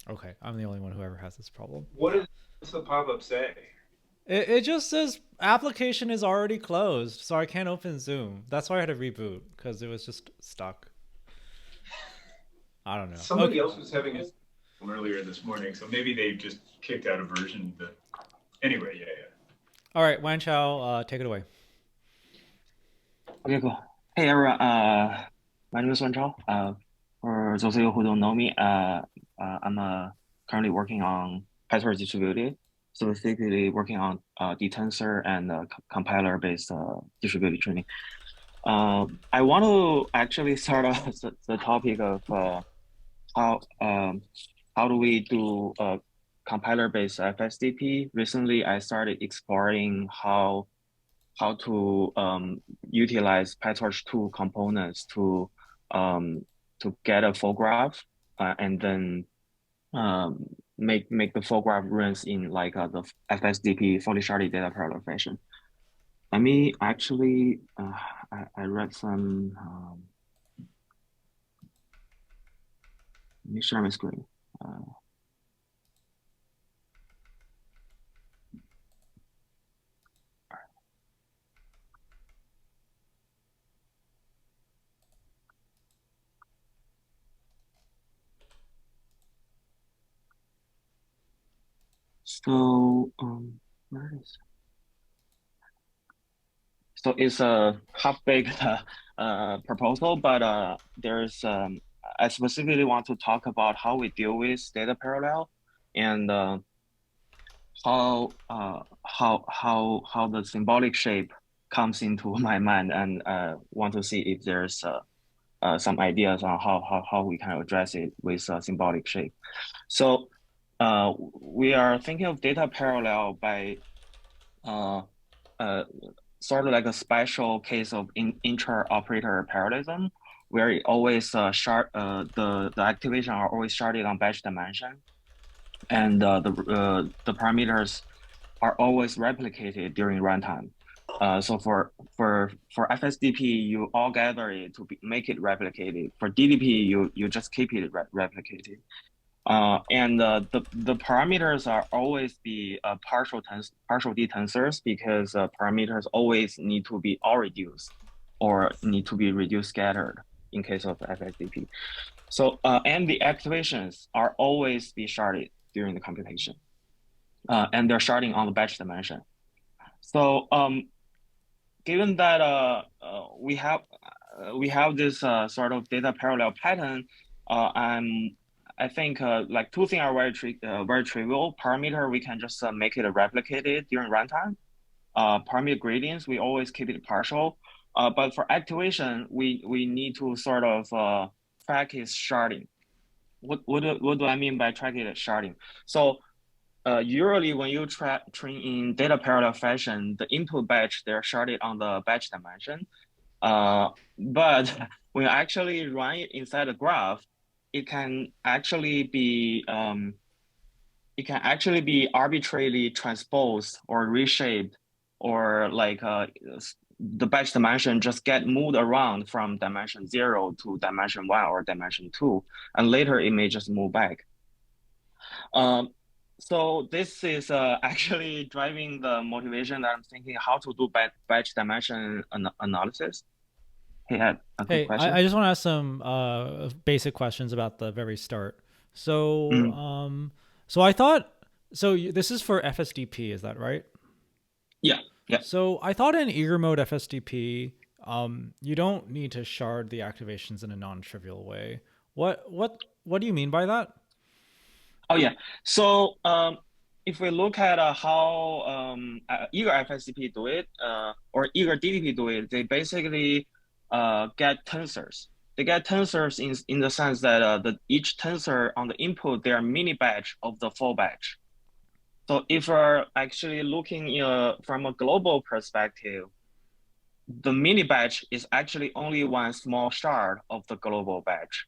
Okay, I'm the only one who ever has this problem. What's the pop-up say? It just says application is already closed, so I can't open Zoom. That's why I had to reboot because it was just stuck. I don't know. Okay. Somebody else was having a earlier this morning, so maybe they just kicked out a version that. Anyway, yeah, yeah. All right, Wan Chao, take it away. Okay, cool. Hey everyone, my name is Wen Zhao. For those of you who don't know me, I'm currently working on PyTorch distributed, specifically working on DTensor and compiler-based distributed training. I want to actually start off the topic of how how do we do compiler-based FSDP. Recently, I started exploring how to utilize PyTorch 2 components um, to get a full graph and then um, make the full graph runs in like the FSDP fully sharded data parallel fashion. Let me actually I read some let me share my screen. Uh, where is So it's a half-baked proposal, but there's I specifically want to talk about how we deal with data parallel and how the symbolic shape comes into my mind, and want to see if there's some ideas on how we can address it with symbolic shape. So we are thinking of data parallel by uh, uh, sort of like a special case of inter-operator parallelism, where it always the activation are always sharded on batch dimension, and the parameters are always replicated during runtime. So for FSDP, you all gather it to make it replicated. For DDP, you just keep it replicated. And the parameters are always be partial D-tensors because parameters always need to be all reduced or need to be reduced scattered in case of FSDP. So and the activations are always be sharded during the computation, and they're sharding on the batch dimension. So given that we have this sort of data parallel pattern, I think like two things are very trivial. Parameter, we can just make it replicated during runtime. Parameter gradients, we always keep it partial. But for activation, we need to sort of track its sharding. What do I mean by track it sharding? So usually when you train in data parallel fashion, the input batch, they're sharded on the batch dimension. But when you actually run it inside a graph, it can actually be arbitrarily transposed or reshaped, or like the batch dimension just get moved around from dimension 0 to dimension 1 or dimension 2, and later it may just move back. Um, so this is actually driving the motivation that I'm thinking how to do batch dimension analysis. Hey, had a quick Hey, question. I just want to ask some basic questions about the very start. So, Mm, um, so I thought, this is for FSDP, is that right? yeah, yeah. So I thought in eager mode FSDP, you don't need to shard the activations in a non-trivial way. What do you mean by that? Oh, yeah. So if we look at how eager FSCP do it or eager DDP do it, they basically get tensors. They get tensors in the sense that each tensor on the input, they are mini batch of the full batch. So if we're actually looking from a global perspective, the mini batch is actually only one small shard of the global batch.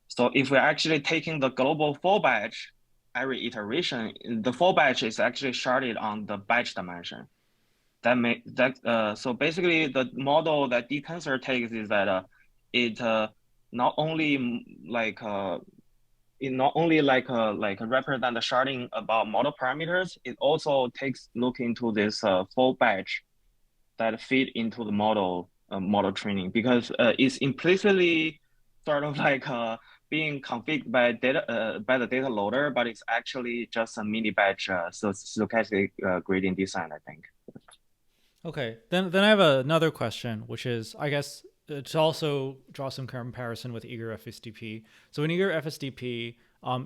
So if we're actually taking the global full batch, every iteration, the full batch is actually sharded on the batch dimension. So basically the model that DTensor takes is that it not only like it not only like represent the sharding about model parameters, it also takes look into this full batch that feed into the model training, because it's implicitly sort of like being configured by the data loader, but it's actually just a mini batch stochastic gradient design, I think. Okay, then I have another question, which is, I guess, to also draw some comparison with eager FSDP. So in eager FSDP,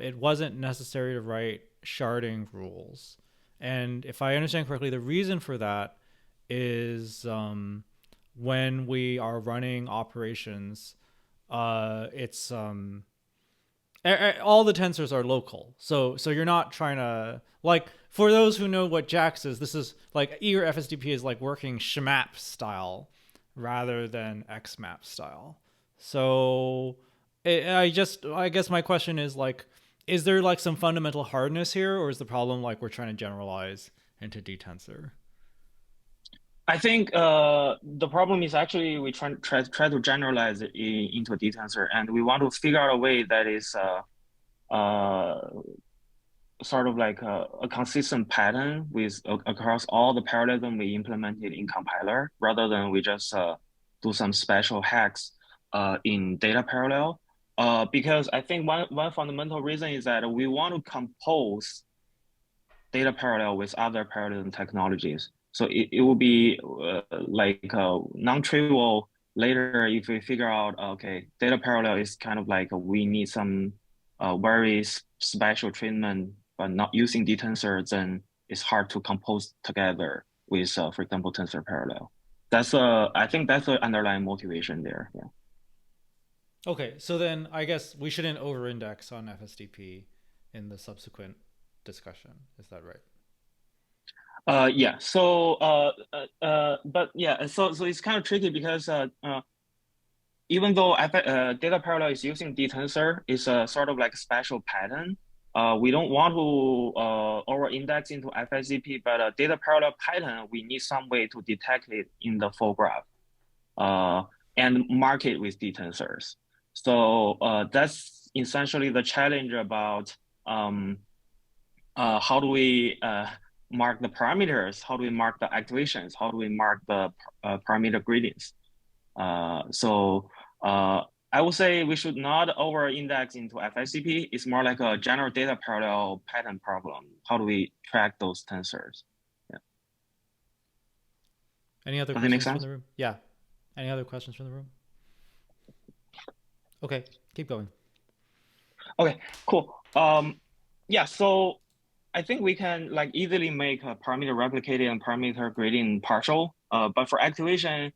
it wasn't necessary to write sharding rules, and if I understand correctly, the reason for that is when we are running operations, it's all the tensors are local. So you're not trying to, like, for those who know what JAX is, this is like eager FSDP is like working SHMAP style rather than XMAP style. So I guess my question is, like, is there like some fundamental hardness here, or is the problem like we're trying to generalize into DTensor? I think the problem is actually we try to generalize it into a DTensor, and we want to figure out a way that is uh, sort of like a consistent pattern with across all the parallelism we implemented in compiler, rather than we just do some special hacks in data parallel. Because I think one fundamental reason is that we want to compose data parallel with other parallelism technologies. So it will be like non-trivial later if we figure out, okay, data parallel is kind of like we need some very special treatment, but not using DTensor, then it's hard to compose together with, for example, tensor parallel. I think that's the underlying motivation there. Yeah. Okay, so then I guess we shouldn't over-index on FSDP in the subsequent discussion. Is that right? Yeah. But yeah, so it's kind of tricky because even though data parallel is using DTensor, it's a sort of like a special pattern. We don't want to over-index into FSDP, but data parallel pattern, we need some way to detect it in the full graph uh, and mark it with DTensors. So that's essentially the challenge about how do we mark the parameters? How do we mark the activations? How do we mark the parameter gradients? So I would say we should not over-index into FSCP. It's more like a general data parallel pattern problem. How do we track those tensors? Yeah. Any other Does it make questions from sense? the room? Yeah. Any other questions from the room? Okay, keep going. Okay, cool. Yeah, so I think we can like easily make a parameter replicated and parameter gradient partial. But for activation,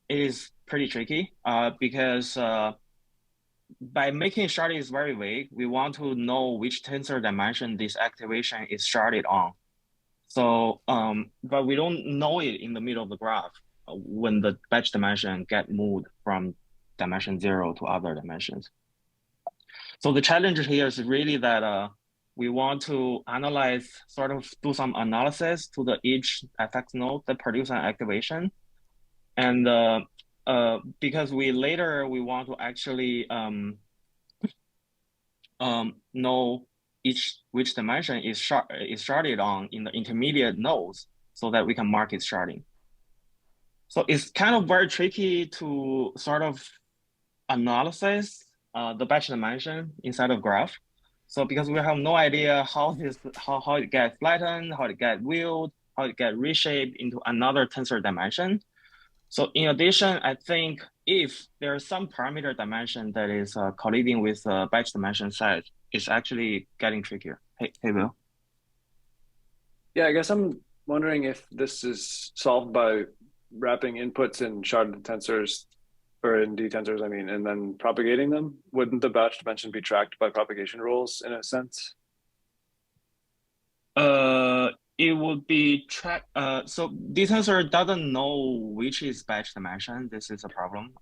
it is pretty tricky because by making sharding is very vague, we want to know which tensor dimension this activation is sharded on. So, but we don't know it in the middle of the graph when the batch dimension get moved from dimension 0 to other dimensions. So the challenge here is really that we want to analyze, sort of do some analysis to the each FX node that produce an activation. And because we want to actually know which dimension is sharded on in the intermediate nodes so that we can mark its sharding. So it's kind of very tricky to sort of analyze the batch dimension inside of graph. So because we have no idea how it gets flattened, how it gets wheeled, how it gets reshaped into another tensor dimension. So in addition, I think if there is some parameter dimension that is colliding with the batch dimension size, it's actually getting trickier. Hey, Will. Yeah, I guess I'm wondering if this is solved by wrapping inputs in sharded tensors or in detensors, I mean, and then propagating them. Wouldn't the batch dimension be tracked by propagation rules in a sense? It would be track. So DTensor doesn't know which is batch dimension. This is a problem.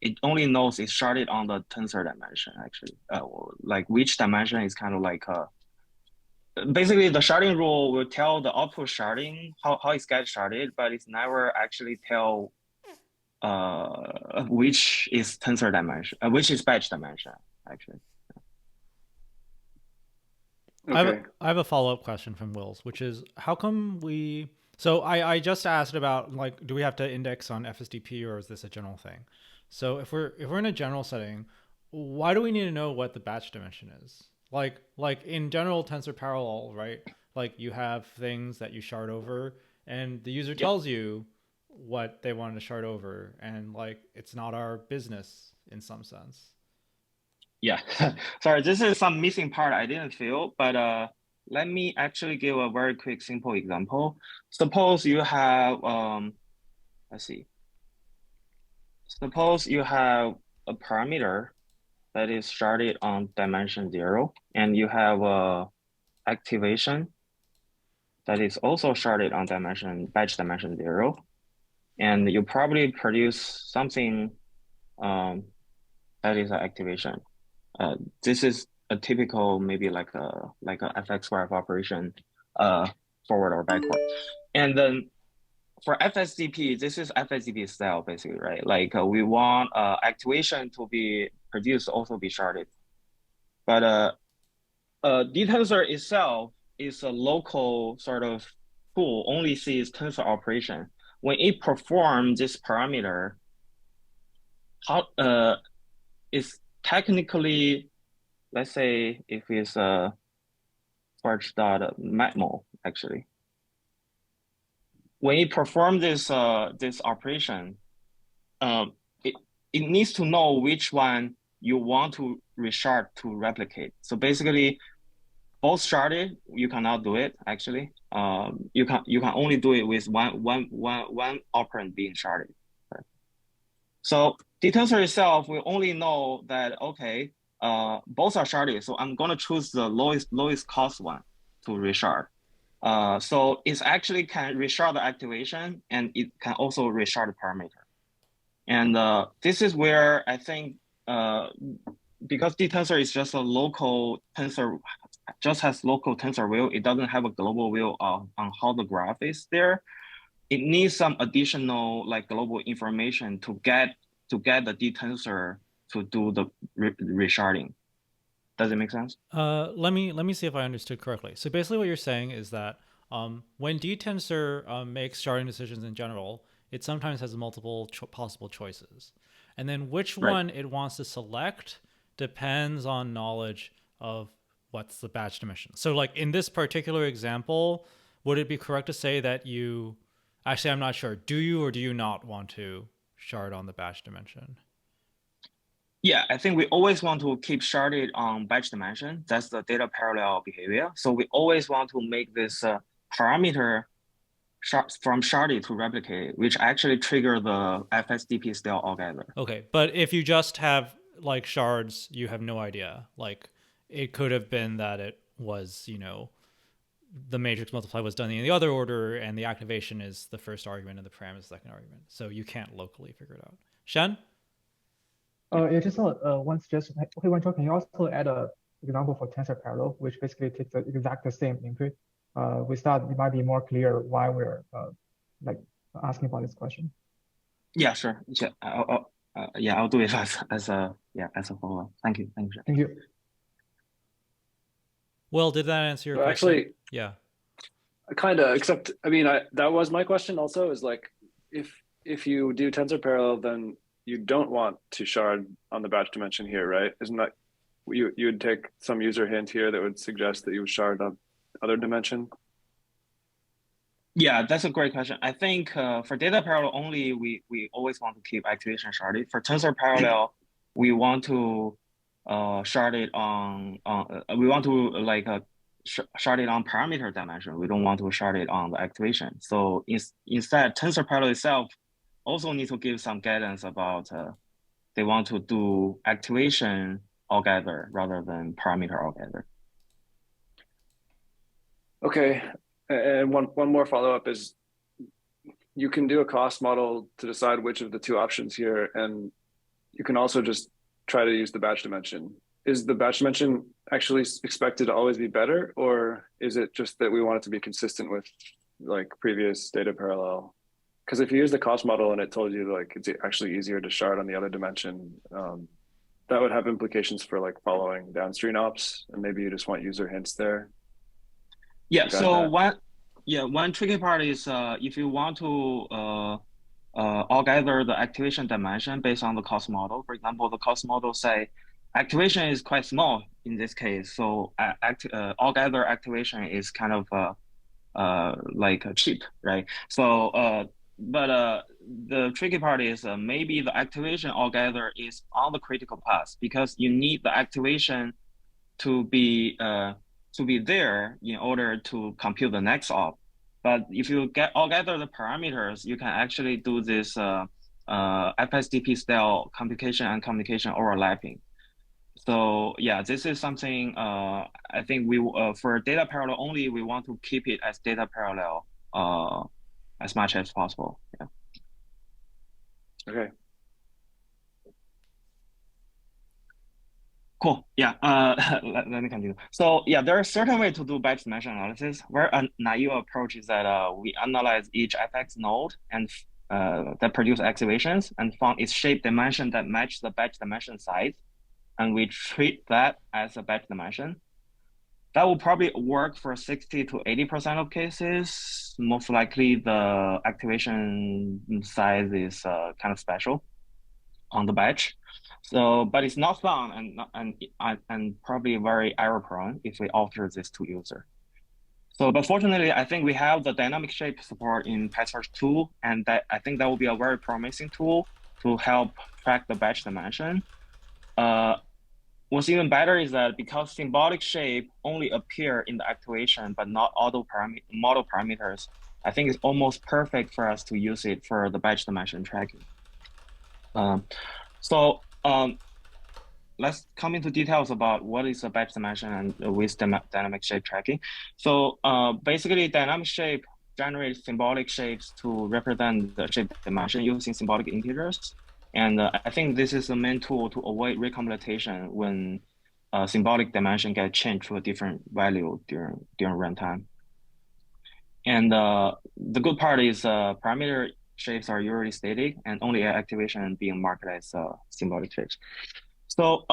It only knows it's sharded on the tensor dimension, actually. Like which dimension is kind of like basically the sharding rule will tell the output sharding how it gets sharded, but it's never actually tell which is tensor dimension, which is batch dimension, actually. Okay. I have a follow-up question from Wills, which is how come so I just asked about like, do we have to index on FSDP or is this a general thing? So if we're in a general setting, why do we need to know what the batch dimension is? Like in general tensor parallel, right? Like you have things that you shard over and the user Yep. tells you what they wanted to shard over, and like it's not our business in some sense. Yeah. Sorry, this is some missing part I didn't feel, but let me actually give a very quick, simple example. Suppose you have, let's see. Suppose you have a parameter that is sharded on dimension 0, and you have a activation that is also sharded on batch dimension 0, and you probably produce something that is an activation. This is a typical maybe like a FX graph operation, forward or backward. And then for FSDP, this is FSDP style basically, right? Like we want activation to be produced, also be sharded. But DTensor itself is a local sort of tool, only sees tensor operation. When it performs this parameter, how it's technically, let's say if it's a torch.matmul actually. When it performs this operation, it needs to know which one you want to reshard to replicate. So basically, both sharded, you cannot do it actually. You can only do it with one operand being sharded. Right? So DTensor itself will only know that okay, both are sharded, so I'm gonna choose the lowest cost one to reshard. So it actually can reshard the activation, and it can also reshard the parameter. And this is where I think because DTensor is just a local tensor, just has local tensor view, it doesn't have a global view on how the graph is there. It needs some additional like global information to get the DTensor to do the resharding. Does it make sense? Let me see if I understood correctly. So basically, what you're saying is that when DTensor makes sharding decisions in general, it sometimes has multiple possible choices, and then which Right. one it wants to select depends on knowledge of what's the batch dimension. So, like in this particular example, would it be correct to say that you actually, I'm not sure. Do you or do you not want to shard on the batch dimension? Yeah, I think we always want to keep sharded on batch dimension. That's the data parallel behavior. So we always want to make this parameter from sharded to replicate, which actually trigger the FSDP style altogether. Okay, but if you just have like shards, you have no idea. Like it could have been that it was, the matrix multiply was done in the other order, and the activation is the first argument and the param is the second argument. So you can't locally figure it out. Shen? Yeah, just one suggestion. Okay, Wenchao, can you also add a example for tensor parallel, which basically takes the exact same input? We thought it might be more clear why we're like asking about this question. Yeah, sure. Yeah, I'll do it as a follow-up. Thank you. Shen. Thank you. Well, did that answer your question? Actually, yeah. Kind of, except I mean, that was my question also. Is like if you do tensor parallel, then you don't want to shard on the batch dimension here, right? Isn't that you would take some user hint here that would suggest that you would shard on other dimension? Yeah, that's a great question. I think for data parallel only, we always want to keep activation sharded. For tensor parallel, we want to shard it on we want to like shard it on parameter dimension. We don't want to shard it on the activation. So instead, tensor parallel itself also need to give some guidance about they want to do activation altogether rather than parameter altogether. Okay, and one more follow-up is you can do a cost model to decide which of the two options here, and you can also just try to use the batch dimension. Is the batch dimension actually expected to always be better, or is it just that we want it to be consistent with like previous data parallel? Because if you use the cost model and it told you like it's actually easier to shard on the other dimension, that would have implications for like following downstream ops, and maybe you just want user hints there. Yeah. You got So that? one tricky part is if you want to altogether the activation dimension based on the cost model. For example, the cost model say activation is quite small in this case, so altogether activation is kind of like cheap, right? So the tricky part is maybe the activation altogether is on the critical path because you need the activation to be there in order to compute the next op. But if you get altogether the parameters, you can actually do this FSDP style computation and communication overlapping. So yeah, this is something I think we for data parallel only, we want to keep it as data parallel as much as possible. Yeah. Okay. Cool. Yeah. Let me continue. So yeah, there are certain ways to do batch dimension analysis. Where a naive approach is that we analyze each FX node and that produce activations and found its shape dimension that match the batch dimension size, and we treat that as a batch dimension. That will probably work for 60 to 80% of cases. Most likely the activation size is kind of special on the batch. So, but it's not fun and probably very error prone if we offer this to user. So, but fortunately, I think we have the dynamic shape support in PyTorch 2, and that I think that will be a very promising tool to help track the batch dimension. What's even better is that because symbolic shape only appear in the activation, but not model parameters, I think it's almost perfect for us to use it for the batch dimension tracking. Let's come into details about what is a batch dimension and with dynamic shape tracking. So basically, dynamic shape generates symbolic shapes to represent the shape dimension using symbolic integers. And I think this is the main tool to avoid recompletion when symbolic dimension get changed to a different value during runtime. And the good part is parameter shapes are usually static and only activation being marked as symbolic shapes. So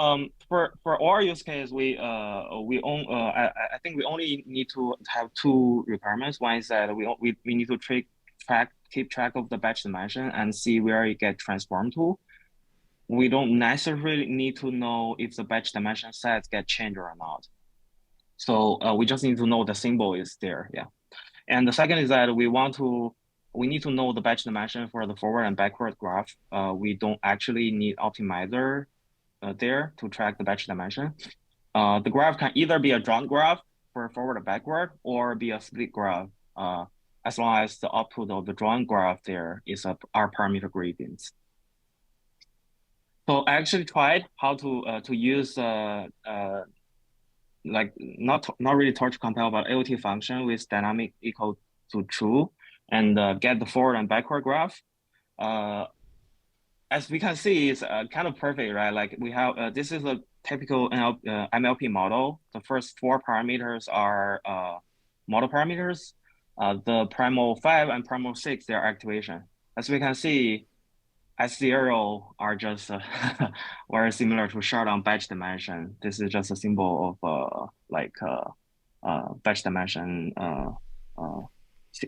for our use case, I think we only need to have two requirements. One is that we need to keep track of the batch dimension and see where it get transformed to. We don't necessarily need to know if the batch dimension sets get changed or not. So we just need to know the symbol is there. Yeah. And the second is that we need to know the batch dimension for the forward and backward graph. We don't actually need optimizer there to track the batch dimension. The graph can either be a drawn graph for forward or backward, or be a split graph, as long as the output of the drawn graph there is our parameter gradients. So I actually tried how to use like not really torch compile, but AOT function with dynamic equal to true, and get the forward and backward graph. As we can see, it's kind of perfect, right? Like we have, this is a typical MLP model. The first 4 parameters are model parameters. The primal 5 and primal 6, they're activation. As we can see, S0 are just very similar to short-on batch dimension. This is just a symbol of batch dimension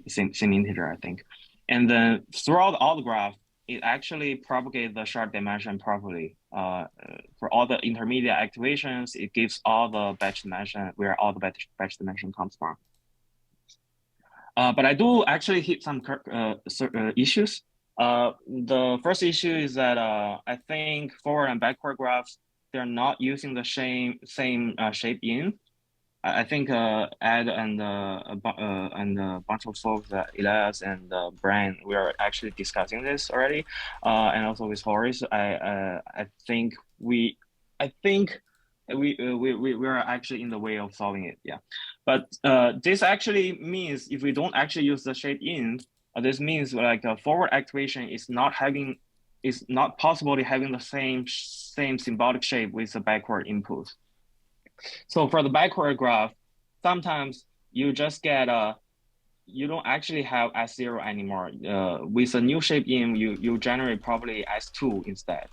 sim integer, I think. And then throughout all the graph, it actually propagates the short dimension properly. For all the intermediate activations, it gives all the batch dimension where all the batch dimension comes from. But I do actually hit some issues. The first issue is that I think forward and backward graphs, they're not using the same shape in. I think Ed and a bunch of folks, Elias and Brian, we are actually discussing this already, and also with Horace. I think we are actually in the way of solving it. Yeah, but this actually means if we don't actually use the shape in, this means like a forward activation is not possibly having the same symbolic shape with the backward input. So for the backward graph, sometimes you just get you don't actually have S0 anymore. With a new shape in, you generate probably S2 instead.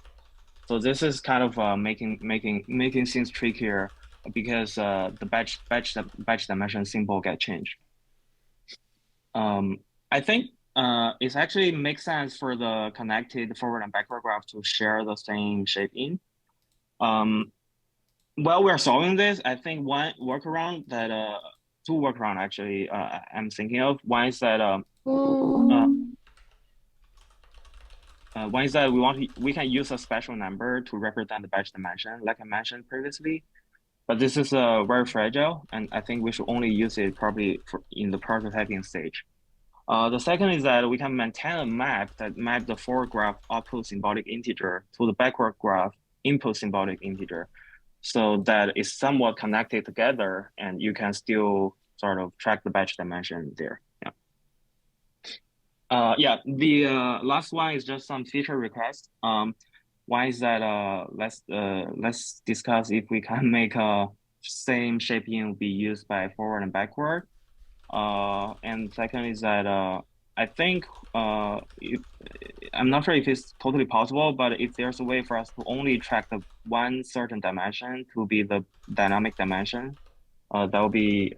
So this is kind of making things trickier because the batch dimension symbol get changed. I think it actually makes sense for the connected forward and backward graph to share the same shape in. While we're solving this, I think one workaround that two workaround actually I'm thinking of. One is that we can use a special number to represent the batch dimension, like I mentioned previously. But this is very fragile, and I think we should only use it probably in the prototyping stage. The second is that we can maintain a map that map the forward graph output symbolic integer to the backward graph input symbolic integer, so that it's somewhat connected together, and you can still sort of track the batch dimension there. Yeah. The last one is just some feature request. One is that let's discuss if we can make a same shaping be used by forward and backward. And second is that I think I'm not sure if it's totally possible, but if there's a way for us to only track the one certain dimension to be the dynamic dimension, that would be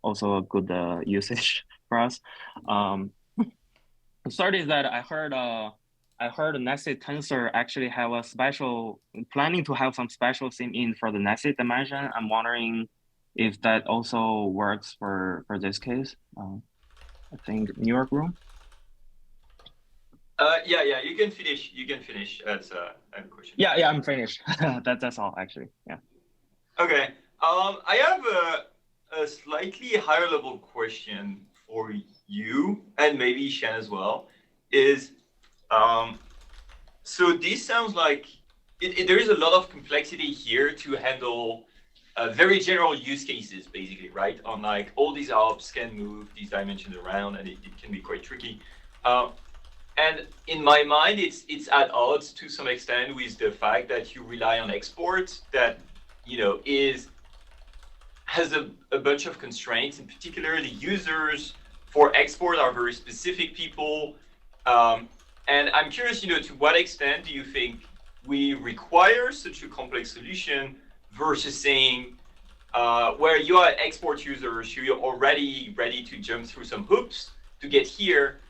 also a good usage for us. The third is that I heard nested tensor actually have a special planning to have some special sim in for the nested dimension. I'm wondering if that also works for this case. I think New York room. Yeah, you can finish. You can finish. That's a question. Yeah, I'm finished. That's all actually. Yeah. Okay. I have a slightly higher level question for you and maybe Shen as well. Is so this sounds like there is a lot of complexity here to handle very general use cases, basically, right? On like all these ops can move these dimensions around, and it can be quite tricky. And in my mind, it's at odds to some extent with the fact that you rely on exports that has a bunch of constraints. In particular, the users for export are very specific people. And I'm curious, to what extent do you think we require such a complex solution versus saying, where you are export users, you're already ready to jump through some hoops to get here,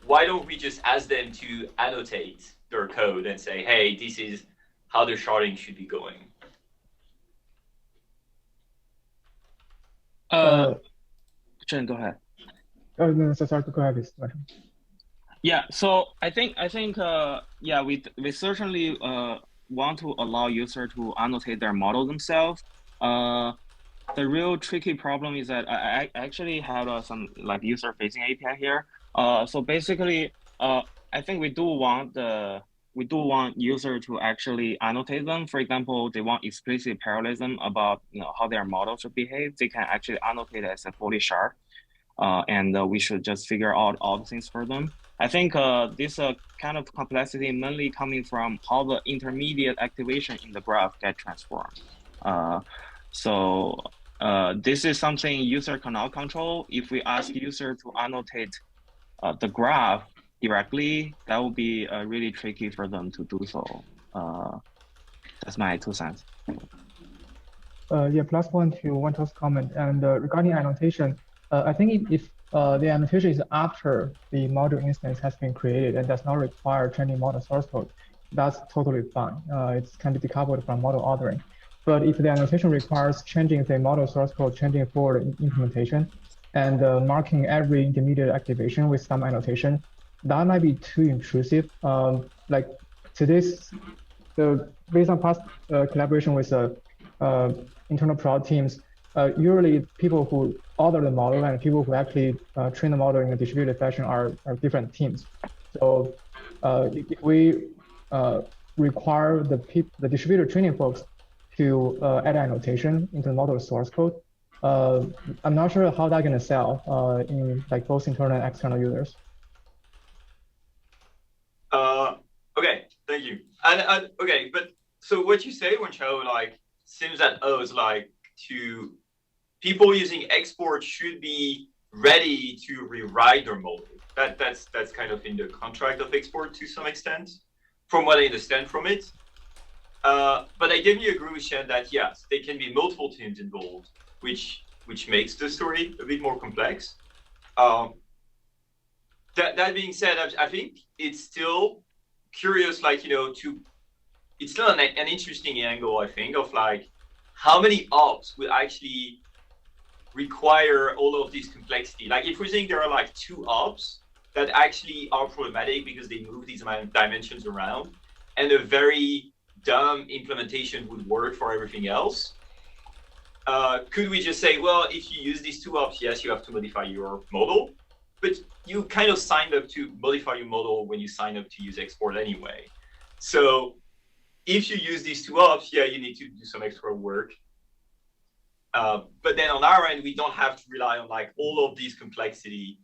why don't we just ask them to annotate their code and say, hey, this is how the sharding should be going? Jen, go ahead. Oh, no, so sorry, go ahead, please. Yeah, so I think yeah, we certainly want to allow user to annotate their model themselves. The real tricky problem is that I actually have some like user facing API here. So basically, I think we do want user to actually annotate them. For example, they want explicit parallelism about how their model should behave. They can actually annotate it as a fully shard. And we should just figure out all the things for them. I think this kind of complexity mainly coming from how the intermediate activation in the graph get transformed. So this is something user cannot control. If we ask user to annotate the graph directly, that would be really tricky for them to do so. That's my 2 cents. Yeah, plus one to Wento's comment. And regarding annotation, I think if the annotation is after the module instance has been created and does not require training model source code, that's totally fine. It can be decoupled from model ordering. But if the annotation requires changing the model source code, changing forward implementation, and marking every intermediate activation with some annotation, that might be too intrusive. Like to this, based on past collaboration with internal prod teams, usually people who order the model and people who actually train the model in a distributed fashion are different teams. So if we require the distributed training folks to add annotation into the model source code, I'm not sure how that's going to sell in like both internal and external users. Okay, thank you. And okay, but so what you say, Wenchao, like seems that like to people using export should be ready to rewrite their model. That's kind of in the contract of export to some extent. from what I understand from it. But I definitely agree with Shen that yes, there can be multiple teams involved, which makes the story a bit more complex. That being said, I think it's still curious, like, it's still an interesting angle, I think, of like how many ops would actually require all of this complexity. Like if we think there are like 2 ops that actually are problematic because they move these dimensions around, and a very dumb implementation would work for everything else. Could we just say, well, if you use these 2 ops, yes, you have to modify your model, but you kind of signed up to modify your model when you sign up to use export anyway. So if you use these 2 ops, yeah, you need to do some extra work. But then on our end, we don't have to rely on like all of these complexity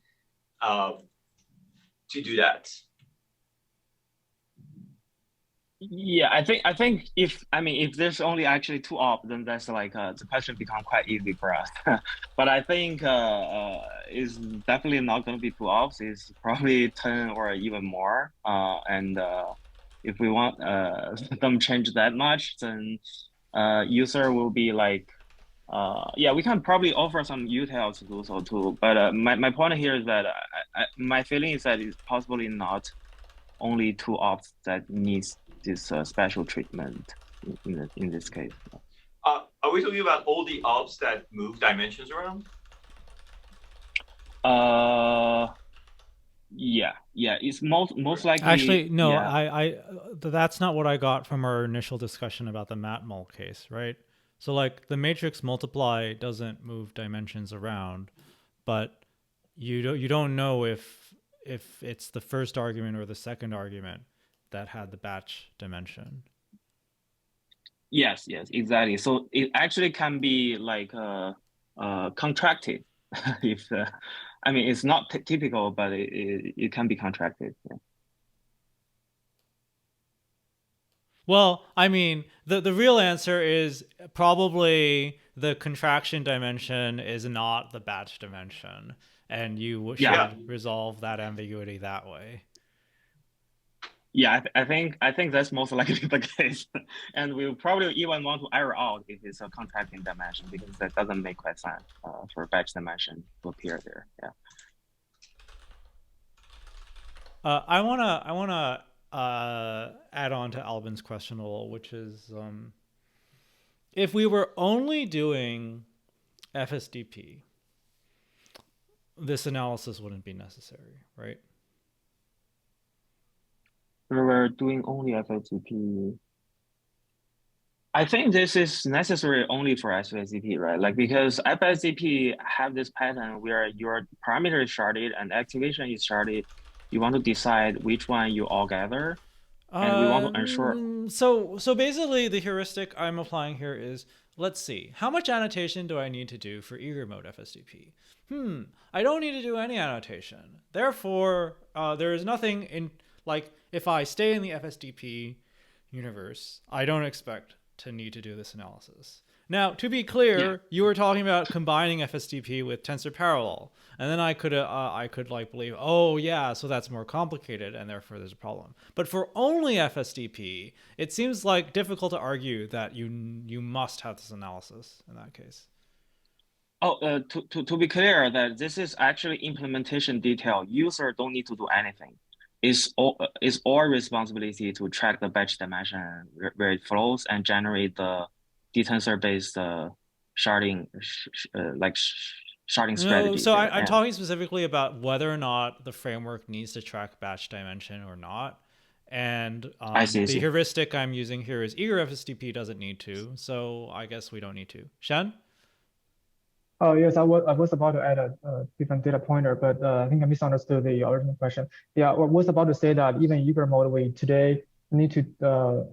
to do that. Yeah, I think if there's only actually 2 ops, then that's like the question become quite easy for us. But I think it's definitely not going to be 2 ops. It's probably 10 or even more. And if we want them change that much, then user will be like, yeah, we can probably offer some utils to do so too. But my point here is that my feeling is that it's possibly not only 2 ops that needs this special treatment in this case. Are we talking about all the ops that move dimensions around? Yeah, it's most likely. Actually, no, yeah. I that's not what I got from our initial discussion about the matmul case, right? So like the matrix multiply doesn't move dimensions around, but you don't know if it's the first argument or the second argument that had the batch dimension. Yes, exactly. So it actually can be like contracted. If it's not typical, but it can be contracted. Yeah. Well, I mean, the real answer is probably the contraction dimension is not the batch dimension, and you should resolve that ambiguity that way. Yeah, I think that's most likely the case, and we'll probably even want to error out if it's a contracting dimension, because that doesn't make quite sense for batch dimension to appear there. Yeah. I wanna add on to Albin's question a little, which is if we were only doing FSDP, this analysis wouldn't be necessary, right? We're doing only FSDP. I think this is necessary only for FSDP, right? Like, because FSDP have this pattern where your parameter is sharded and activation is sharded. You want to decide which one you all gather, and we want to ensure. So basically, the heuristic I'm applying here is, let's see, how much annotation do I need to do for eager mode FSDP? I don't need to do any annotation. Therefore, there is nothing in, like, if I stay in the FSDP universe, I don't expect to need to do this analysis. Now, to be clear, you were talking about combining FSDP with tensor parallel, and then I could like believe, oh yeah, so that's more complicated, and therefore there's a problem. But for only FSDP, it seems like difficult to argue that you must have this analysis in that case. Oh, to be clear, that this is actually implementation detail. User don't need to do anything. It's our responsibility to track the batch dimension where it flows and generate the DTensor based sharding sharding strategy. So I'm talking specifically about whether or not the framework needs to track batch dimension or not. And I see. The heuristic I'm using here is eager FSDP doesn't need to, so I guess we don't need to. Shen? Oh, yes, I was about to add a different data pointer, but I think I misunderstood the original question. Yeah, I was about to say that even eager mode, we today need to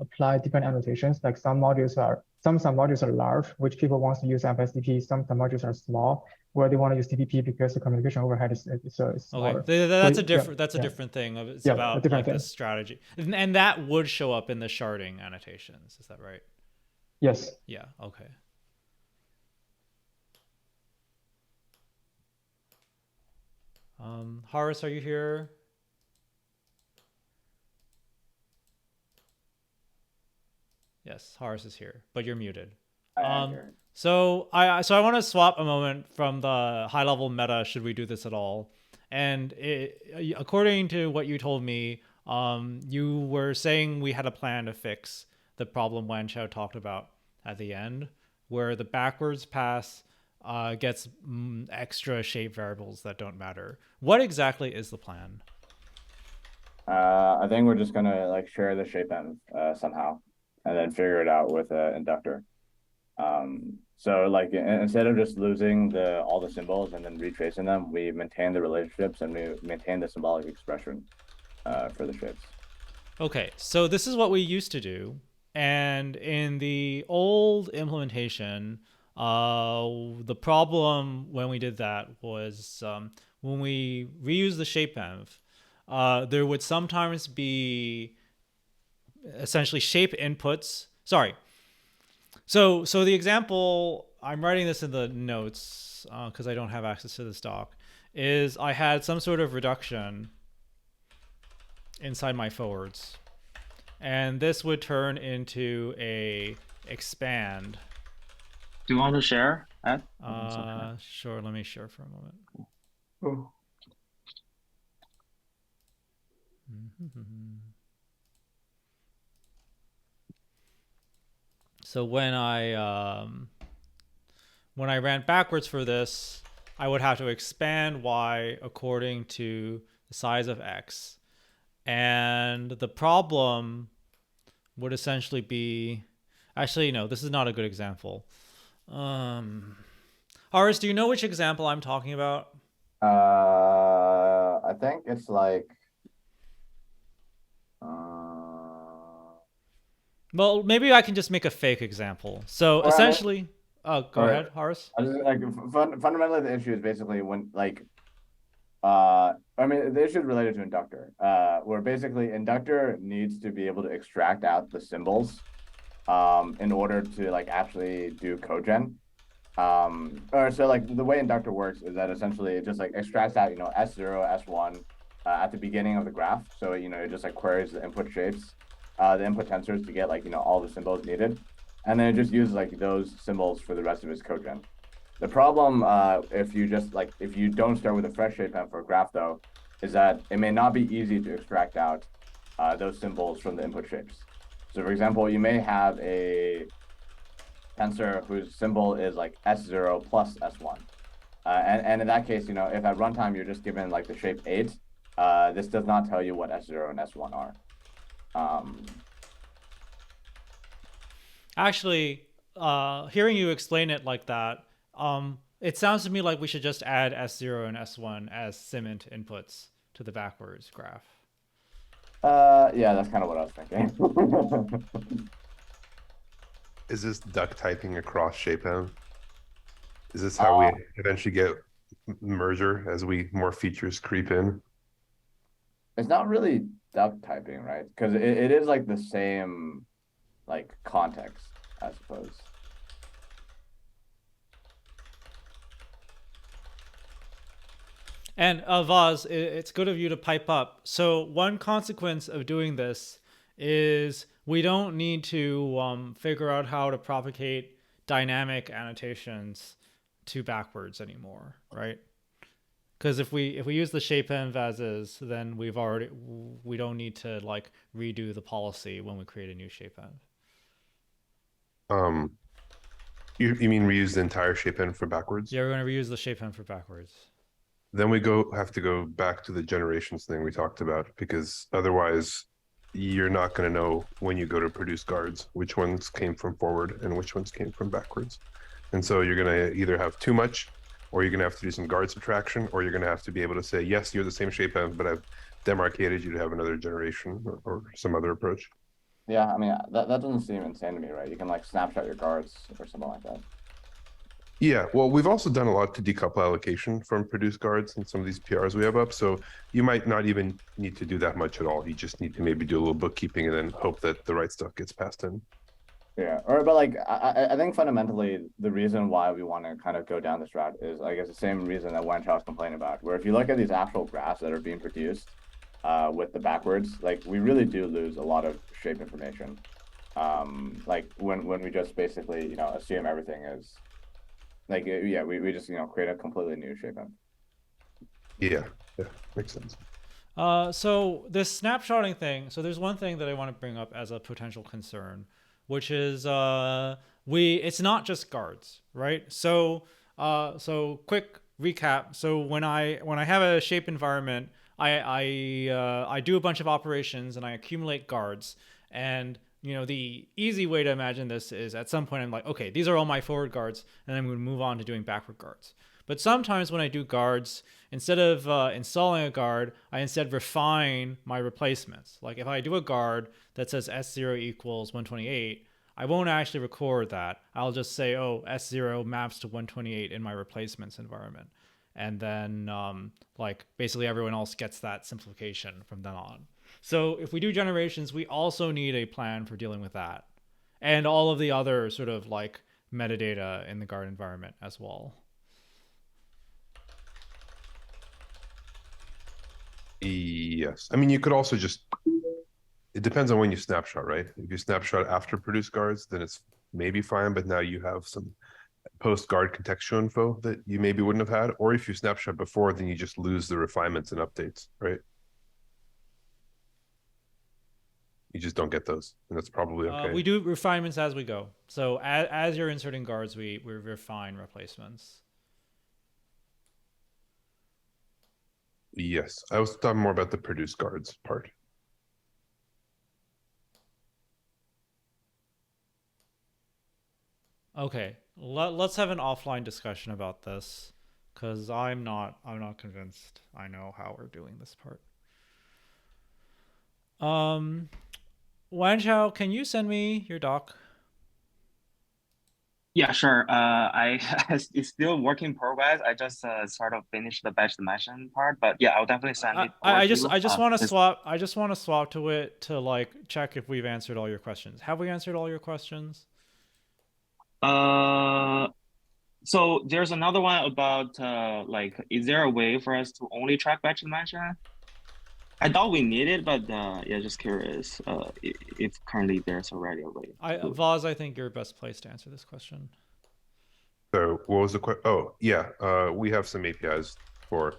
apply different annotations. Like some modules are large, which people want to use FSDP. Some modules are small, where they want to use TPP because the communication overhead is smaller. Okay, that's a different thing. It's about like the strategy, and that would show up in the sharding annotations. Is that right? Yes. Yeah. Okay. Horace, are you here? yes, Horace is here, but you're muted. I am here. So I want to swap a moment from the high level meta. Should we do this at all? And according to what you told me, you were saying we had a plan to fix the problem Wan Chao talked about at the end, where the backwards pass gets extra shape variables that don't matter. What exactly is the plan? I think we're just gonna like share the shape env somehow, and then figure it out with an inductor. So like instead of just losing all the symbols and then retracing them, we maintain the relationships and we maintain the symbolic expression for the shapes. Okay, so this is what we used to do, and in the old implementation, the problem when we did that was when we reuse the shape env, there would sometimes be essentially shape inputs. Sorry. So the example, I'm writing this in the notes because I don't have access to this doc, is I had some sort of reduction inside my forwards. And this would turn into a expand. Do you want to share, Ed? Sure, let me share for a moment. Oh. So when I ran backwards for this, I would have to expand y according to the size of x. And the problem would essentially be, actually, no, this is not a good example. Horace, do you know which example I'm talking about? I think it's like. Well, maybe I can just make a fake example. So essentially, go ahead, Horace. Like fundamentally, the issue is basically when like, I mean, the issue is related to inductor, where basically inductor needs to be able to extract out the symbols, in order to like actually do cogen. Or so like the way inductor works is that essentially it just like extracts out, S0, S1, at the beginning of the graph. So, it just like queries the input shapes, the input tensors to get like, all the symbols needed. And then it just uses like those symbols for the rest of its cogen. The problem, if you don't start with a fresh shape env for a graph though, is that it may not be easy to extract out those symbols from the input shapes. So for example, you may have a tensor whose symbol is like S0 plus S1. And in that case, if at runtime you're just given like the shape 8, this does not tell you what S0 and S1 are. Actually, hearing you explain it like that, it sounds to me like we should just add S0 and S1 as sim-int inputs to the backwards graph. Yeah, that's kind of what I was thinking. Is this duck typing across shapeenv? Is this how we eventually get merger as more features creep in? It's not really duck typing, right? Because it is like the same like context, I suppose. And Vaz, it's good of you to pipe up. So one consequence of doing this is we don't need to figure out how to propagate dynamic annotations to backwards anymore, right? Because if we use the shapeenv as is, then we don't need to like redo the policy when we create a new shapeenv. You mean reuse the entire shapeenv for backwards? Yeah, we're going to reuse the shapeenv for backwards. Then we have to go back to the generations thing we talked about, because otherwise you're not going to know when you go to produce guards which ones came from forward and which ones came from backwards. And so you're going to either have too much, or you're going to have to do some guard subtraction, or you're going to have to be able to say, yes, you're the same shapeenv, but I've demarcated you to have another generation or some other approach. Yeah, I mean, that doesn't seem insane to me, right? You can like snapshot your guards or something like that. Yeah, well, we've also done a lot to decouple allocation from produce guards and some of these PRs we have up. So you might not even need to do that much at all. You just need to maybe do a little bookkeeping and then hope that the right stuff gets passed in. Yeah, but like I think fundamentally the reason why we want to kind of go down this route is I guess the same reason that Wan Chao was complaining about, where if you look at these actual graphs that are being produced with the backwards, like we really do lose a lot of shape information. Like when we just basically, you know, assume everything is like, yeah, we just, you know, create a completely new shaping. Yeah, makes sense. So this snapshotting thing. So there's one thing that I want to bring up as a potential concern, which is it's not just guards, right? So quick recap. So when I have a shape environment, I do a bunch of operations and I accumulate guards. And you know, the easy way to imagine this is at some point I'm like, okay, these are all my forward guards, and I'm going to move on to doing backward guards. But sometimes when I do guards, instead of installing a guard, I instead refine my replacements. Like if I do a guard that says S0 equals 128, I won't actually record that. I'll just say, oh, S0 maps to 128 in my replacements environment. And then like basically everyone else gets that simplification from then on. So if we do generations, we also need a plan for dealing with that. And all of the other sort of like metadata in the guard environment as well. Yes. I mean, you could also just, it depends on when you snapshot, right? If you snapshot after produce guards, then it's maybe fine, but now you have some post guard contextual info that you maybe wouldn't have had. Or if you snapshot before, then you just lose the refinements and updates, right? You just don't get those, and that's probably okay. We do refinements as we go. So as you're inserting guards, we refine replacements. Yes, I was talking more about the produce guards part. Okay, let's have an offline discussion about this, because I'm not convinced I know how we're doing this part. Wanchao, can you send me your doc? Yeah, sure. It's still work in progress. I just sort of finished the batch dimension part, but yeah, I'll definitely send it. I just want to swap. I just want to swap to it to like check if we've answered all your questions. Have we answered all your questions? So there's another one about like, is there a way for us to only track batch dimension? I thought we need it, but yeah, just curious if currently there's already a way. Vaz, I think you're best placed to answer this question. So what was the question? Oh, yeah, we have some APIs for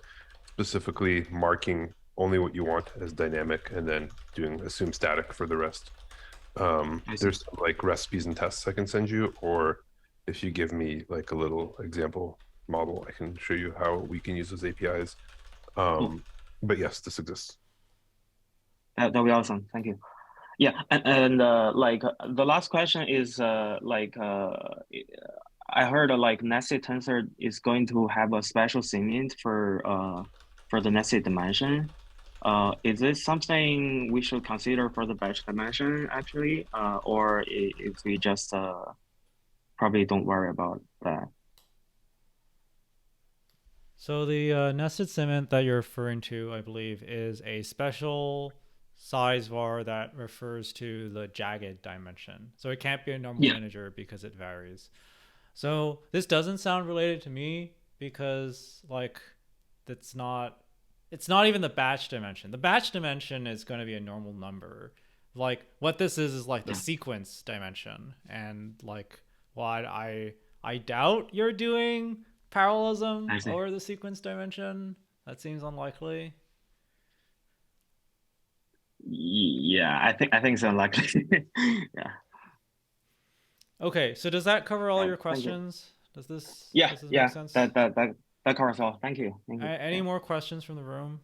specifically marking only what you want as dynamic and then doing assume static for the rest. There's some, like recipes and tests I can send you, or if you give me like a little example model, I can show you how we can use those APIs. But yes, this exists. That'll be awesome. Thank you. Yeah, and like the last question is like I heard like nested tensor is going to have a special cement for the nested dimension. Is this something we should consider for the batch dimension actually, or if we just probably don't worry about that? So the nested cement that you're referring to, I believe, is a special size var that refers to the jagged dimension. So it can't be a normal integer because it varies. So this doesn't sound related to me because like it's not even the batch dimension. The batch dimension is going to be a normal number. Like what this is like the sequence dimension. And like what I doubt you're doing parallelism over the sequence dimension. That seems unlikely. Yeah, I think it's unlikely. Yeah. Okay, so does that cover all your questions? Does this make sense? That covers all. Thank you. Any more questions from the room?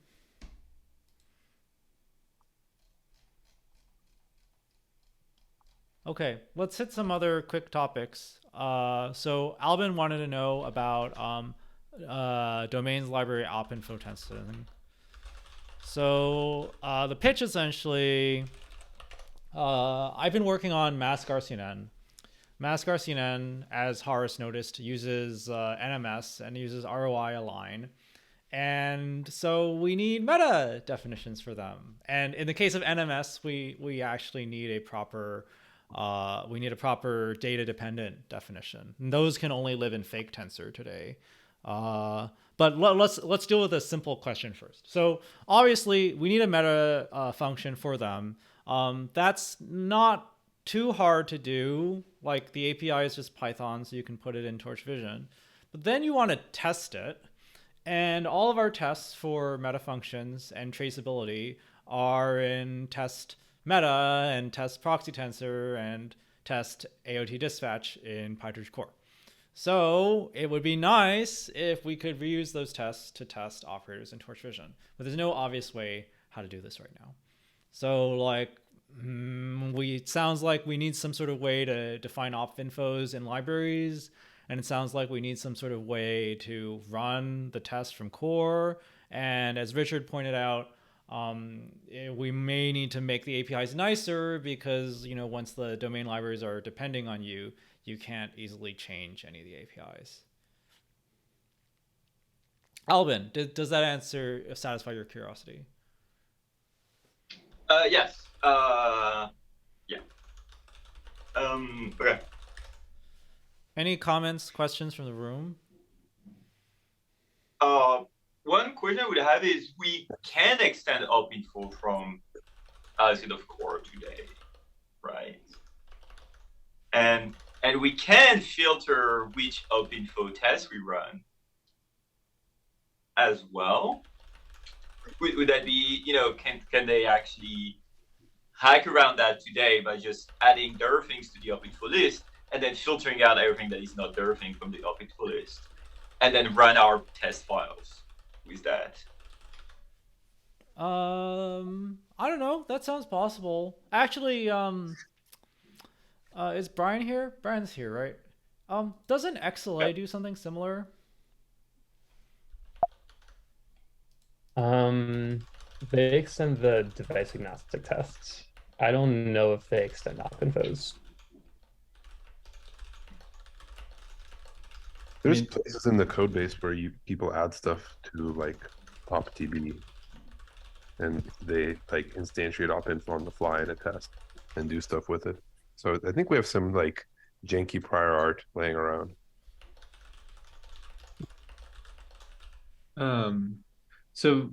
Okay, let's hit some other quick topics. So Albin wanted to know about domains library OpInfo testing. So the pitch essentially, I've been working on mask RCNN. Mask RCNN, as Horace noticed, uses NMS and uses ROI align. And so we need meta definitions for them. And in the case of NMS, we actually need a proper data dependent definition. And those can only live in fake tensor today. But let's deal with a simple question first. So obviously we need a meta function for them. That's not too hard to do. Like the API is just Python, so you can put it in Torch Vision. But then you want to test it. And all of our tests for meta functions and traceability are in test meta and test proxy tensor and test AOT dispatch in PyTorch core. So it would be nice if we could reuse those tests to test operators in Torch Vision, but there's no obvious way how to do this right now. So like, it sounds like we need some sort of way to define OpInfos in libraries, and it sounds like we need some sort of way to run the test from core. And as Richard pointed out, we may need to make the APIs nicer because, you know, once the domain libraries are depending on you, you can't easily change any of the APIs. Albin, does that answer satisfy your curiosity? Yes. Yeah. Okay. Any comments, questions from the room? One question I would have is we can extend OpInfo from outside of core today, right? And we can filter which OpInfo tests we run as well. Would that be, you know, can they actually hack around that today by just adding their things to the OpInfo list and then filtering out everything that is not their thing from the OpInfo list, and then run our test files with that? I don't know. That sounds possible. Actually, is Brian here? Brian's here, right? Doesn't XLA do something similar? They extend the device agnostic tests. I don't know if they extend OpInfos. There's places in the code base where people add stuff to like opdb, and they like instantiate OpInfo on the fly in a test and do stuff with it. So I think we have some like janky prior art laying around. So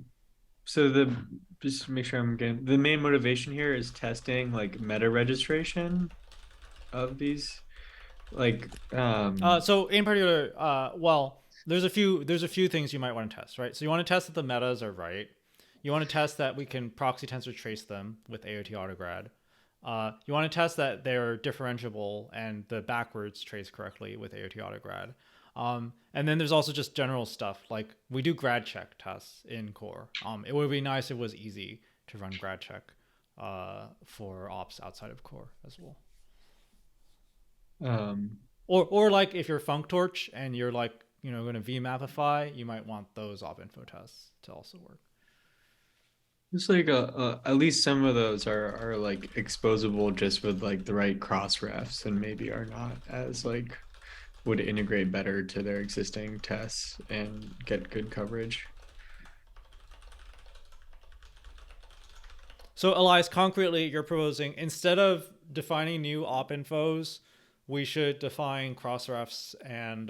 the, just to make sure I'm getting, the main motivation here is testing like meta registration of these, like so in particular, well, there's a few things you might want to test, right? So you want to test that the metas are right. You want to test that we can proxy tensor trace them with AOT autograd. You want to test that they're differentiable and the backwards trace correctly with AOT autograd. And then there's also just general stuff like we do grad check tests in core. It would be nice if it was easy to run grad check for ops outside of core as well. Or like if you're FuncTorch and you're like, you know, going to vmapify, you might want those OpInfo tests to also work. it's like at least some of those are like exposable just with like the right cross refs, and maybe are not as like would integrate better to their existing tests and get good coverage. So Elias, concretely, you're proposing instead of defining new OpInfos, we should define crossrefs and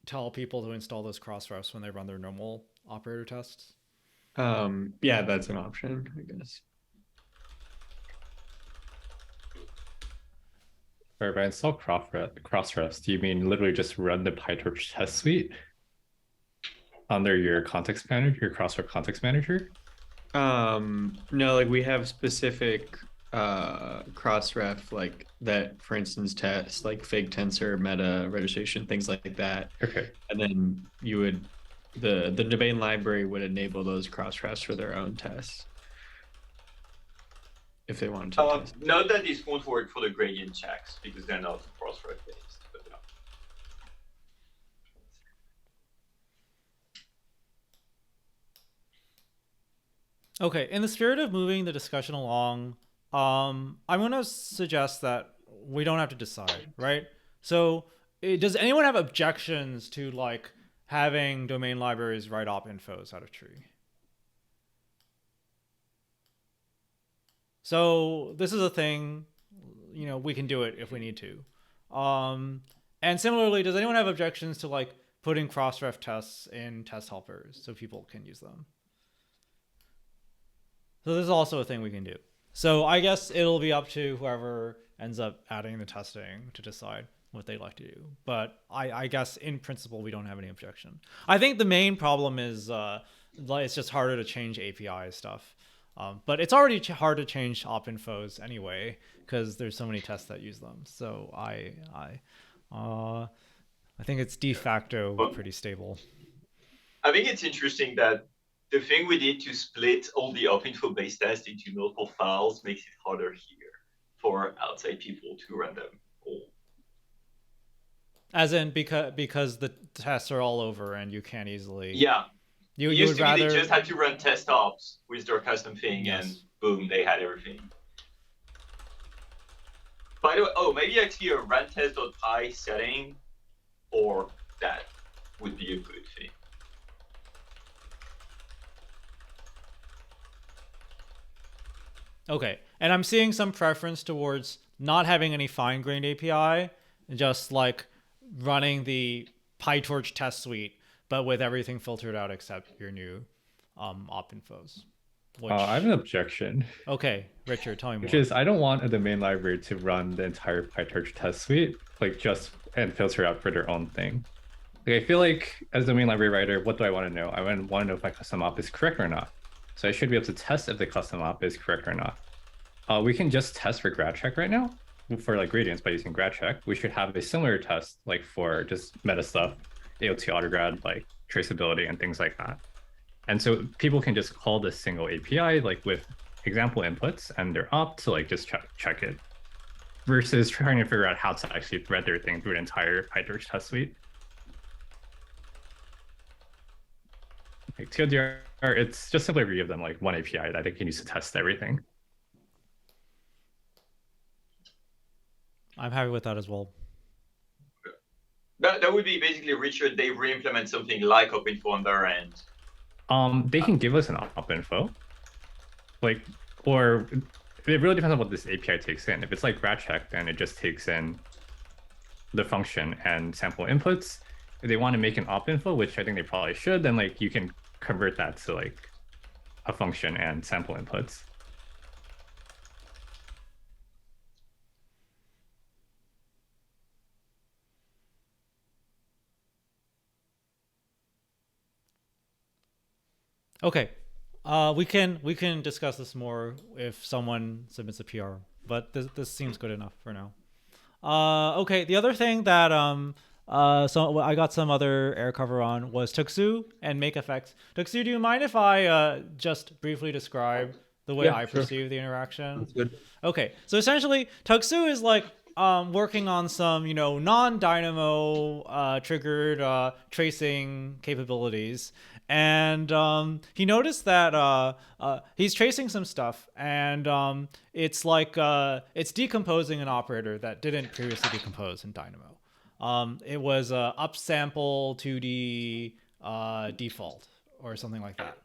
tell people to install those crossrefs when they run their normal operator tests? Yeah, that's an option, I guess. Or by install crossrefs, do you mean literally just run the PyTorch test suite under your context manager, your crossref context manager? No, like we have specific crossref like that, for instance, tests like fake tensor, meta registration, things like that. Okay. And then you would the domain library would enable those crossrefs for their own tests if they wanted to test. Note that this won't work for the gradient checks because they're not crossref based. But yeah. Okay, in the spirit of moving the discussion along, I'm going to suggest that we don't have to decide, right? So does anyone have objections to like having domain libraries write OpInfos out of tree? So this is a thing, you know, we can do it if we need to. And similarly, does anyone have objections to like putting crossref tests in test helpers so people can use them? So this is also a thing we can do. So I guess it'll be up to whoever ends up adding the testing to decide what they'd like to do. But I guess in principle, we don't have any objection. I think the main problem is it's just harder to change API stuff. But it's already hard to change OpInfos anyway, because there's so many tests that use them. So I think it's de facto pretty stable. I think it's interesting that the thing we did to split all the OpInfo base tests into multiple files makes it harder here for outside people to run them all. As in because the tests are all over and you can't easily. Yeah. You used would to rather... be they just had to run test ops with their custom thing, yes. And boom, they had everything. By the way, maybe actually a run test.py setting for that would be a good thing. Okay, and I'm seeing some preference towards not having any fine-grained API, just like running the PyTorch test suite, but with everything filtered out except your new OpInfos. I have an objection. Okay, Richard, tell me more. Which is, I don't want a domain library to run the entire PyTorch test suite, like just and filter out for their own thing. Like, I feel like as a domain library writer, what do I want to know? I want to know if my custom op is correct or not. So I should be able to test if the custom op is correct or not. We can just test for grad check right now for like gradients by using grad check. We should have a similar test like for just meta stuff, AOT autograd, like traceability and things like that. And so people can just call this single API like with example inputs and their op to like just check it, versus trying to figure out how to actually thread their thing through an entire PyTorch test suite. Like TLDR, it's just simply give them like one API that they can use to test everything. I'm happy with that as well. That would be basically, Richard, they re-implement something like OpInfo on their end. They can give us an OpInfo, like, or it really depends on what this API takes in. If it's like grad check, then it just takes in the function and sample inputs. If they want to make an OpInfo, which I think they probably should, then like you can convert that to like a function and sample inputs. Okay, we can discuss this more if someone submits a PR, but this seems good enough for now. Okay, the other thing that so I got some other air cover on was Tuxu and make effects. Tuxu, do you mind if I just briefly describe the way I perceive the interaction? That's good. Okay, so essentially Tuxu is like working on some non-dynamo triggered tracing capabilities. And he noticed that he's tracing some stuff, and it's like it's decomposing an operator that didn't previously decompose in Dynamo. It was upsample 2D default or something like that.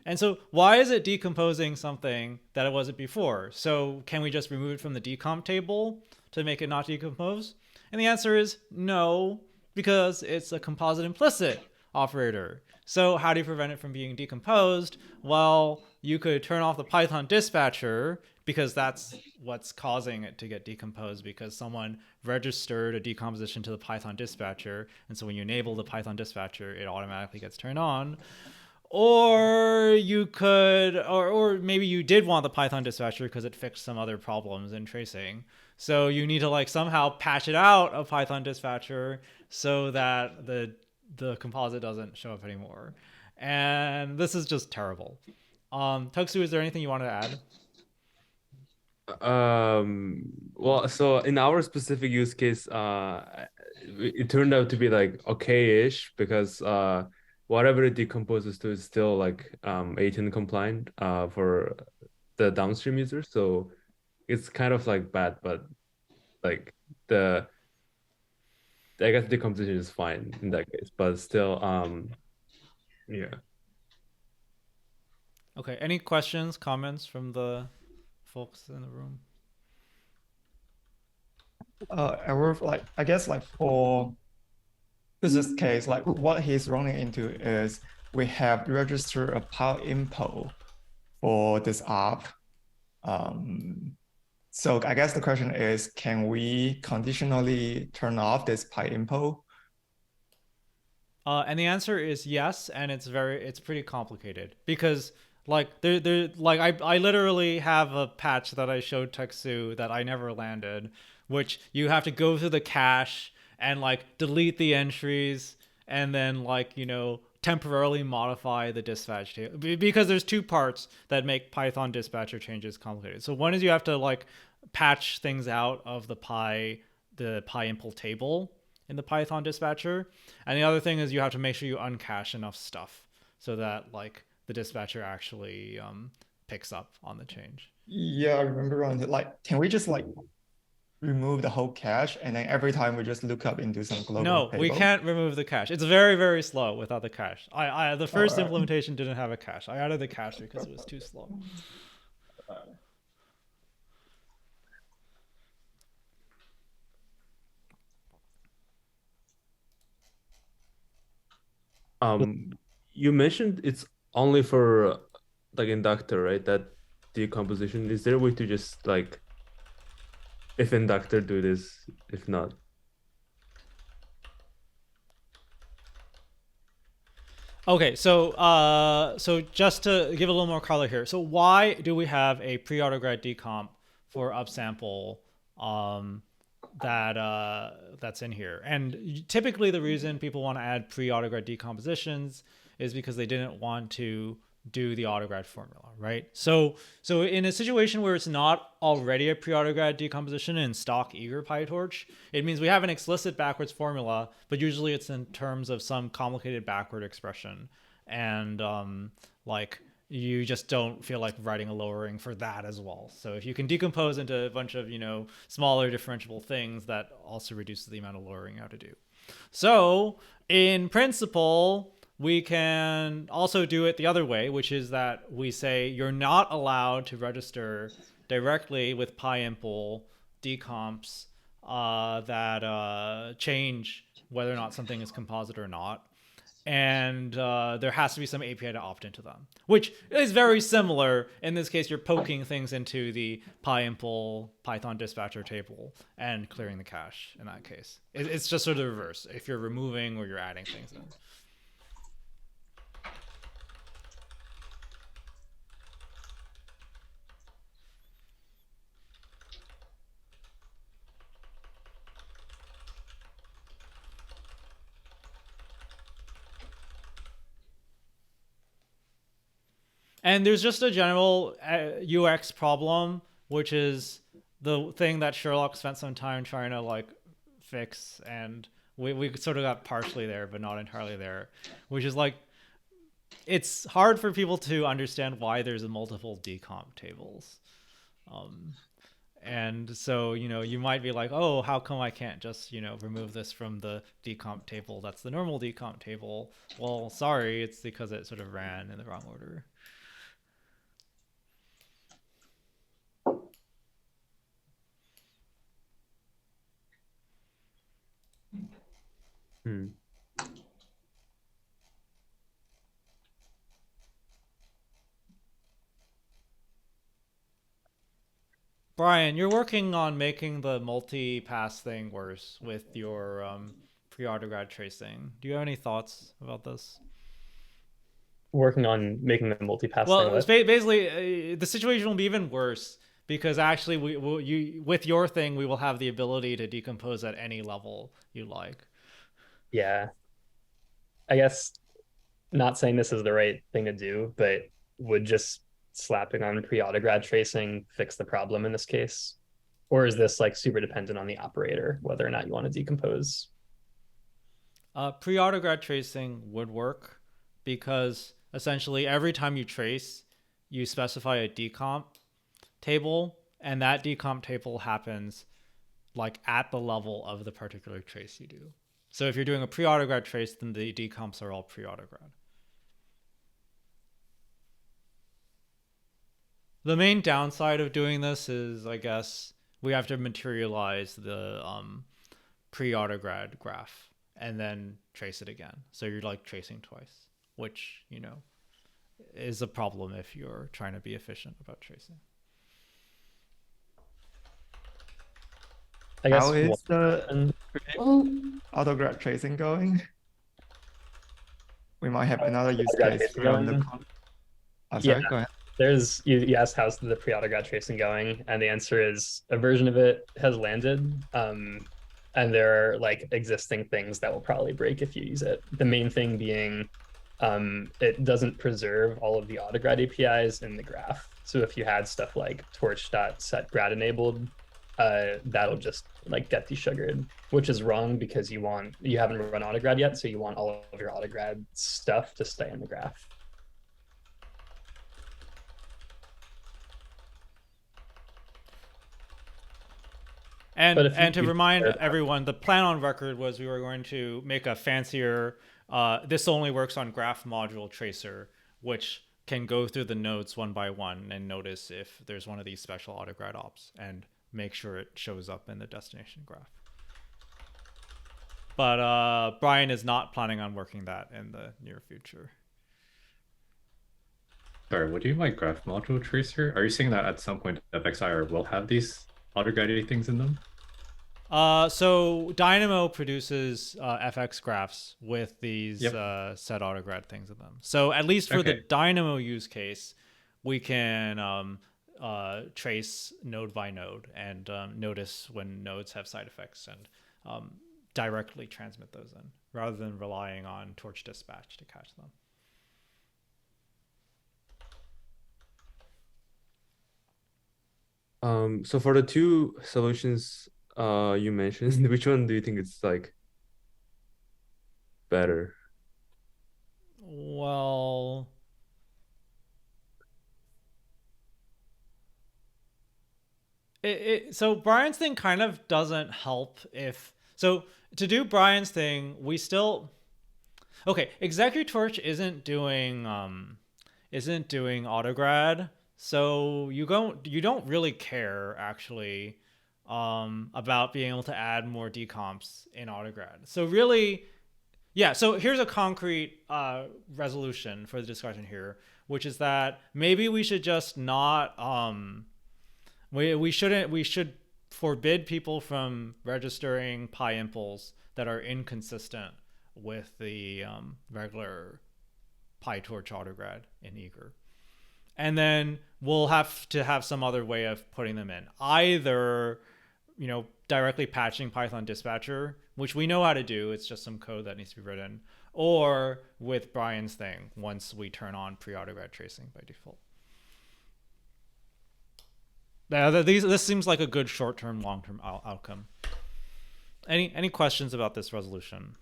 And so why is it decomposing something that it wasn't before? So can we just remove it from the decomp table to make it not decompose? And the answer is no, because it's a composite implicit operator. So how do you prevent it from being decomposed? Well, you could turn off the Python dispatcher, because that's what's causing it to get decomposed, because someone registered a decomposition to the Python dispatcher. And so when you enable the Python dispatcher, it automatically gets turned on. Or you could, or maybe you did want the Python dispatcher because it fixed some other problems in tracing. So you need to like somehow patch it out of Python dispatcher so that the composite doesn't show up anymore. And this is just terrible. Tuxu, is there anything you wanted to add? Well, so in our specific use case, it turned out to be like okay-ish, because whatever it decomposes to is still like 18 compliant for the downstream users. So it's kind of like bad, but like I guess decomposition is fine in that case, but still, yeah. Okay, any questions, comments from the folks in the room? I guess like for business case, like what he's running into is we have registered a PyInfo for this app. So I guess the question is, can we conditionally turn off this PyInfo? And the answer is yes, and it's pretty complicated because like I literally have a patch that I showed Teksu that I never landed, which you have to go through the cache and like delete the entries and then like temporarily modify the dispatch table because there's two parts that make Python dispatcher changes complicated. So one is you have to like patch things out of the PyImpl table in the Python dispatcher. And the other thing is you have to make sure you uncache enough stuff so that like the dispatcher actually picks up on the change. Yeah, I remember on like, can we just like remove the whole cache and then every time we just look up into some global No, table? we can't remove the cache. It's very, very slow without the cache. The first implementation didn't have a cache. I added the cache because it was too slow. You mentioned it's only for like inductor, right? That decomposition. Is there a way to just like, if inductor do this, if not? Okay, so just to give a little more color here. So why do we have a pre-autograd decomp for upsample that's in here? And typically the reason people want to add pre-autograd decompositions is because they didn't want to do the autograd formula, right? So in a situation where it's not already a pre-autograd decomposition in stock eager PyTorch, it means we have an explicit backwards formula, but usually it's in terms of some complicated backward expression. And like you just don't feel like writing a lowering for that as well. So if you can decompose into a bunch of, smaller differentiable things, that also reduces the amount of lowering you have to do. So in principle, we can also do it the other way, which is that we say you're not allowed to register directly with PyImpl decomps that change whether or not something is composite or not. And there has to be some API to opt into them, which is very similar. In this case, you're poking things into the PyImpl Python dispatcher table and clearing the cache in that case. It's just sort of the reverse if you're removing or you're adding things in. And there's just a general UX problem, which is the thing that Sherlock spent some time trying to like fix, and we sort of got partially there, but not entirely there, which is like it's hard for people to understand why there's multiple decomp tables. And so, you might be like, oh, how come I can't just, remove this from the decomp table? That's the normal decomp table. Well, sorry, it's because it sort of ran in the wrong order. Brian, you're working on making the multi-pass thing worse with your pre-autograd tracing. Do you have any thoughts about this? Working on making the multi-pass Well, thing. It's basically the situation will be even worse because actually with your thing we will have the ability to decompose at any level you like. Yeah, I guess not saying this is the right thing to do, but would just slapping on pre-autograd tracing fix the problem in this case? Or is this like super dependent on the operator, whether or not you want to decompose? Pre-autograd tracing would work because essentially every time you trace, you specify a decomp table, and that decomp table happens like at the level of the particular trace you do. So if you're doing a pre-autograd trace, then the decomps are all pre-autograd. The main downside of doing this is, I guess, we have to materialize the pre-autograd graph and then trace it again. So you're like tracing twice, which, is a problem if you're trying to be efficient about tracing. I guess How is the one- pre-autograd tracing going? We might have another use Autograd case tracing from the. going? I'm Yeah. sorry, go ahead. There's you asked how's the pre-autograd tracing going, and the answer is a version of it has landed. And there are like existing things that will probably break if you use it. The main thing being it doesn't preserve all of the autograd APIs in the graph. So if you had stuff like torch.setGrad enabled, that'll just like get desugared, which is wrong because you haven't run autograd yet, so you want all of your autograd stuff to stay in the graph. And to remind everyone, the plan on record was we were going to make a fancier, this only works on graph module tracer, which can go through the nodes one by one and notice if there's one of these special autograd ops and make sure it shows up in the destination graph. But Brian is not planning on working that in the near future. Sorry, what do you mean by graph module tracer? Are you saying that at some point FXIR will have these autograd things in them? So Dynamo produces FX graphs with these set autograd things in them. So at least for the Dynamo use case, we can trace node by node and notice when nodes have side effects and directly transmit those in rather than relying on Torch dispatch to catch them. So for the two solutions you mentioned, which one do you think is like better? Well, so Brian's thing kind of doesn't help so to do Brian's thing, we still Executorch isn't doing autograd. So you don't really care actually about being able to add more decomps in autograd. So really, yeah. So here's a concrete resolution for the discussion here, which is that maybe we should just not we should forbid people from registering PyImpls that are inconsistent with the regular PyTorch autograd in Eager. And then we'll have to have some other way of putting them in. Either, directly patching Python dispatcher, which we know how to do. It's just some code that needs to be written. Or with Brian's thing, once we turn on pre-autograd tracing by default. Now, this seems like a good short-term, long-term outcome. Any questions about this resolution?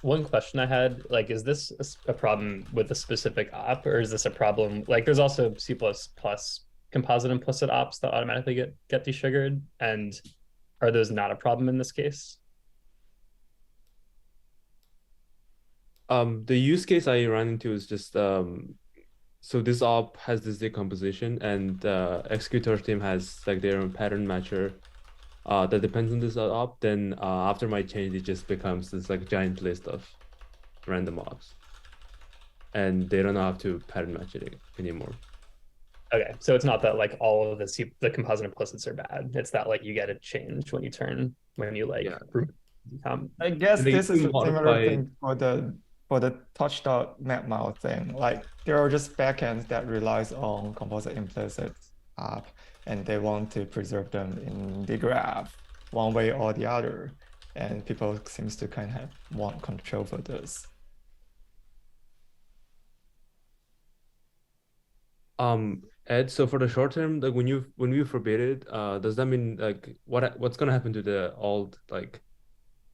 One question I had, is this a problem with a specific op, or is this a problem? There's also C++ composite implicit ops that automatically get desugared, and are those not a problem in this case? The use case I ran into is just so this op has this decomposition, and executor team has their own pattern matcher that depends on this op. Then after my change, it just becomes this giant list of random ops, and they don't have to pattern match it anymore. Okay, so it's not that all of the composite implicits are bad. It's that you get a change when you group. I guess this is a similar thing for the touch.mapMouth thing. There are just backends that relies on composite implicit app, and they want to preserve them in the graph one way or the other, and people seems to kind of want control for this. Ed, so for the short term, when you forbid it, does that mean what's gonna happen to the old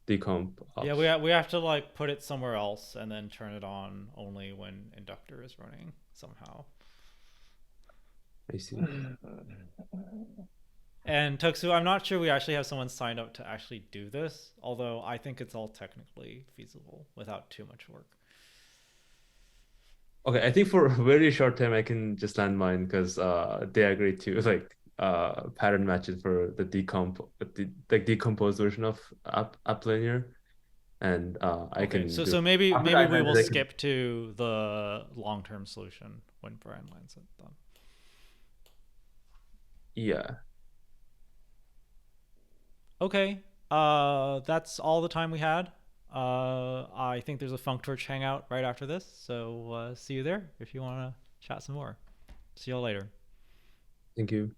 decomp ops? Yeah, we have to put it somewhere else and then turn it on only when inductor is running somehow. I see. And Tuksu, I'm not sure we actually have someone signed up to actually do this, although I think it's all technically feasible without too much work. Okay, I think for a very short time I can just land mine because they agreed to pattern matches for the decomposed version of app linear, and I can. So maybe we will skip to the long-term solution when Brian lands it. Then. Yeah. Okay. That's all the time we had. I think there's a PyTorch hangout right after this, so see you there if you want to chat some more. See y'all later. Thank you.